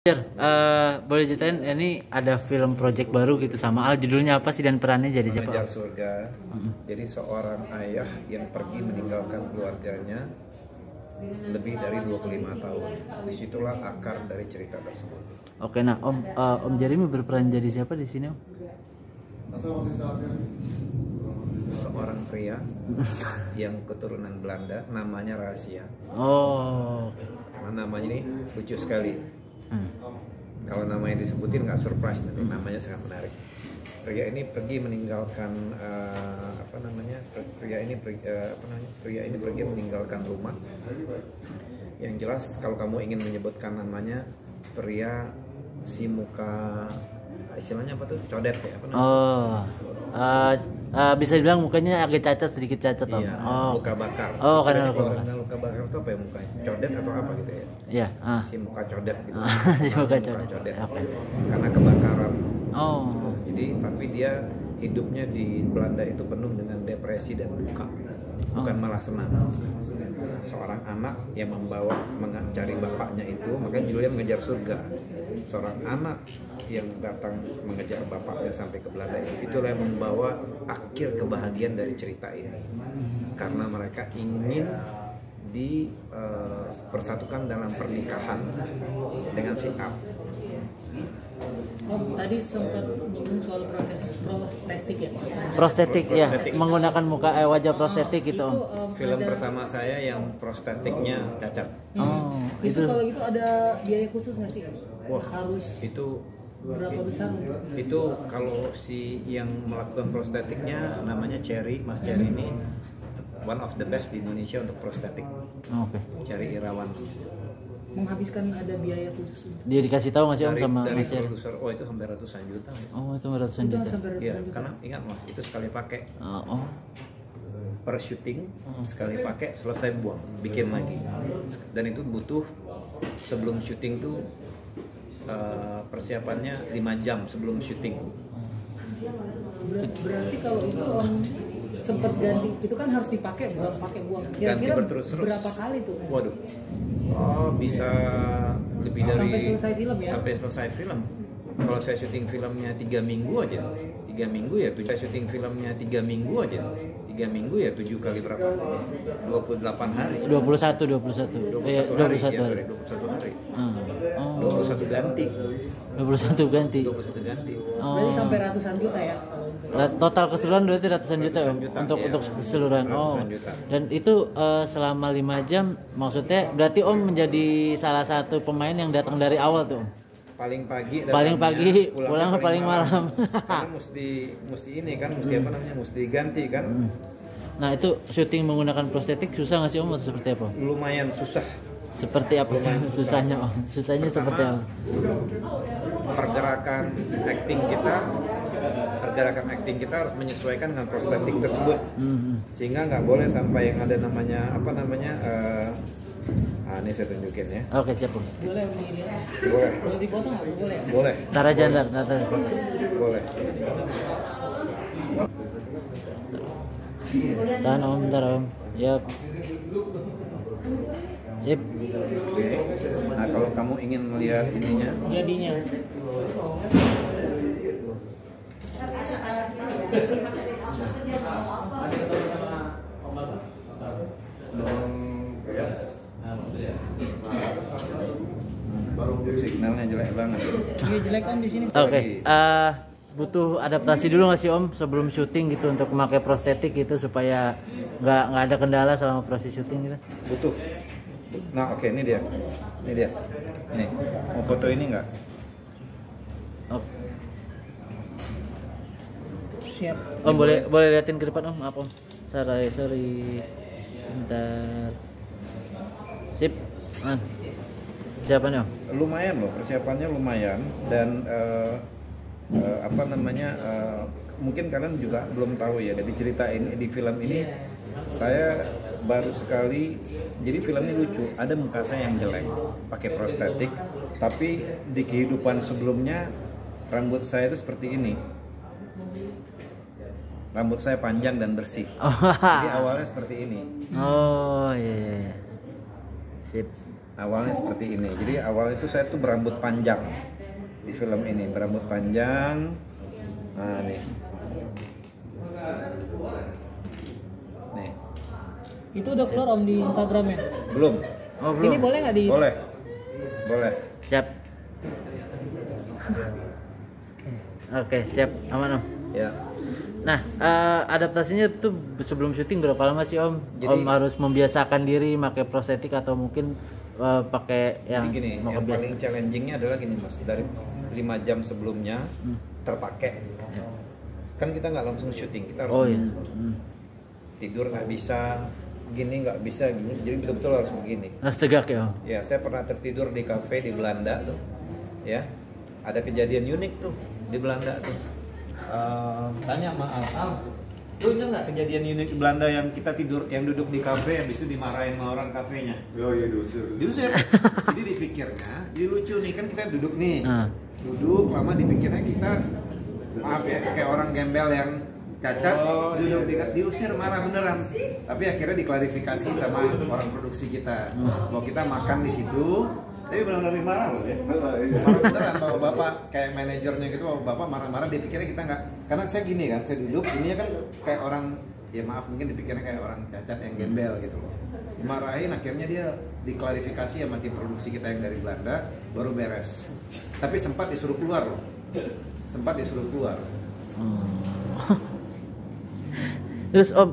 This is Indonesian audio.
Boleh ceritain ini ada film project baru gitu sama Al, judulnya apa sih dan perannya jadi siapa? Mengejar Surga. Jadi seorang ayah yang pergi meninggalkan keluarganya lebih dari 25 tahun. Disitulah akar dari cerita tersebut. Oke, nah Om Jeremy berperan jadi siapa di sini, Om? Seorang pria yang keturunan Belanda, namanya rahasia. Oh, Namanya ini lucu sekali. Kalau namanya disebutin nggak surprise, tapi namanya sangat menarik. Pria ini pergi meninggalkan pria ini pergi meninggalkan rumah. Yang jelas kalau kamu ingin menyebutkan namanya, pria si muka istilahnya apa tuh, codet ya, apa namanya? Bisa dibilang mukanya agak cacat, sedikit cacat, Om. Iya, luka bakar. Karena luka bakar itu apa ya mukanya? Codet atau apa gitu ya? Iya. Si muka codet gitu. Si muka codet. Okay. Karena kebakaran. Jadi tapi dia hidupnya di Belanda itu penuh dengan depresi dan duka, bukan malah senang. Seorang anak yang mencari bapaknya itu, makanya judulnya Mengejar Surga. Seorang anak yang datang mengejar bapaknya sampai ke Belanda itulah yang membawa akhir kebahagiaan dari cerita ini, karena mereka ingin dipersatukan dalam pernikahan dengan si A. Tadi sempat ngomong soal prostetik ya? Prostetik ya, menggunakan wajah prostetik gitu, Om. Film pertama saya yang prostetiknya cacat. Itu kalau gitu ada biaya khusus nggak sih? Wah, harus itu berapa besar? Itu kalau si yang melakukan prostetiknya namanya Cherry, Mas Cherry ini one of the best di Indonesia untuk prostetik. Cherry Irawan. Menghabiskan ada biaya khusus? Dia dikasih tahu nggak sih, Om, sama Mas Cherry? Itu hampir ratusan juta. Itu ratusan juta. Iya, karena ingat Mas, itu sekali pakai. Per syuting sekali pakai, selesai buang, bikin lagi. Dan itu butuh, sebelum syuting tuh persiapannya 5 jam sebelum syuting. Berarti kalau itu sempat ganti, itu kan harus dipakai buang. Kira-kira berterus-terus. Berapa kali tuh? Waduh, bisa lebih dari sampai selesai film ya? Sampai selesai film. Kalau saya syuting filmnya 3 minggu aja, 3 minggu ya 7. Saya syuting filmnya 3 minggu aja, 3 minggu ya 7 kali berapa? 28 hari. 21 hari. 21 hari. 21 ganti. 21 ganti. Berarti sampai ratusan juta ya? Total keseluruhan berarti ratusan juta, Om, untuk keseluruhan. Dan itu selama 5 jam, maksudnya berarti Om menjadi salah satu pemain yang datang dari awal tuh, Om. Paling pagi, pulang paling malam. Karena mesti ini kan, mesti ganti kan. Nah, itu syuting menggunakan prostetik susah nggak sih, Om, atau seperti apa? Lumayan susah. Seperti apa susahnya, Om? Susahnya seperti apa? Pergerakan acting kita harus menyesuaikan dengan prostetik tersebut. Sehingga nggak boleh sampai yang ada namanya ini saya tunjukin ya. Oke, siap, Om. Boleh. Boleh dipotong nggak? Boleh. Boleh. Ntar aja, ntar. Boleh. Tahan, Om, ntar, Om. Yap. Sip. Oke. Nah, kalau kamu ingin melihat ininya, jadinya. signalnya jelek banget. Iya, jelek, Om, di sini. Oke. Butuh adaptasi dulu nggak sih, Om, sebelum syuting gitu untuk memakai prostetik gitu supaya nggak ada kendala selama proses syuting gitu? Butuh. Nah, oke, ini dia. Nih, mau foto ini nggak? Siap. Om, boleh liatin ke depan, Om. Maaf, Om. Sorry. Bentar. Sip. Siapa nih, Om? Lumayan loh, persiapannya lumayan. Dan mungkin kalian juga belum tahu ya, di cerita ini, di film ini saya baru sekali. Jadi film ini lucu, ada muka saya yang jelek pakai prostetik, tapi di kehidupan sebelumnya rambut saya itu seperti ini. Rambut saya panjang dan bersih. Jadi awalnya seperti ini. Iya. Sip. awalnya seperti ini. Jadi awal itu saya tuh berambut panjang di film ini, berambut panjang. Nah nih. Nih. Itu udah keluar Om di Instagramnya? Belum. Oh, belum. Ini boleh nggak di? Boleh. Boleh. Siap. Oke, siap. Aman Om. Ya. Nah, adaptasinya tuh sebelum syuting berapa lama sih Om? Jadi- Om harus membiasakan diri pakai prostetik atau mungkin pakai yang Jadi gini, mau yang kebiasa? paling challengingnya adalah gini Mas, dari 5 jam sebelumnya terpakai. Ya. Kan kita nggak langsung syuting, kita harus Oh iya. tidur nggak bisa, gini nggak bisa gini, jadi betul-betul harus begini. Harus tegak ya Om? Ya, saya pernah tertidur di kafe di Belanda tuh, ya. Ada kejadian unik tuh di Belanda tuh. Tanya sama Al, lu ingat nggak kejadian unik di Belanda yang kita tidur, yang duduk di kafe, habis itu dimarahin sama orang kafenya? Oh iya diusir. Diusir. Jadi dipikirnya, jadi lucu nih kan kita duduk nih, Ah. duduk lama dipikirnya kita, maaf ya, kayak orang gembel yang cacat, duduk diusir marah beneran. Tapi akhirnya diklarifikasi sama orang produksi kita, bahwa kita makan di situ. Tapi benar-benar marah loh ya. Marah beneran bahwa bapak kayak manajernya gitu, bahwa bapak marah-marah, dipikirnya kita nggak, karena saya gini kan, saya duduk, ini kan kayak orang, ya maaf mungkin dipikirnya kayak orang cacat yang gembel gitu loh. Dimarahin, akhirnya dia diklarifikasi sama tim produksi kita yang dari Belanda, baru beres. Tapi sempat disuruh keluar loh. Sempat disuruh keluar. Terus Om,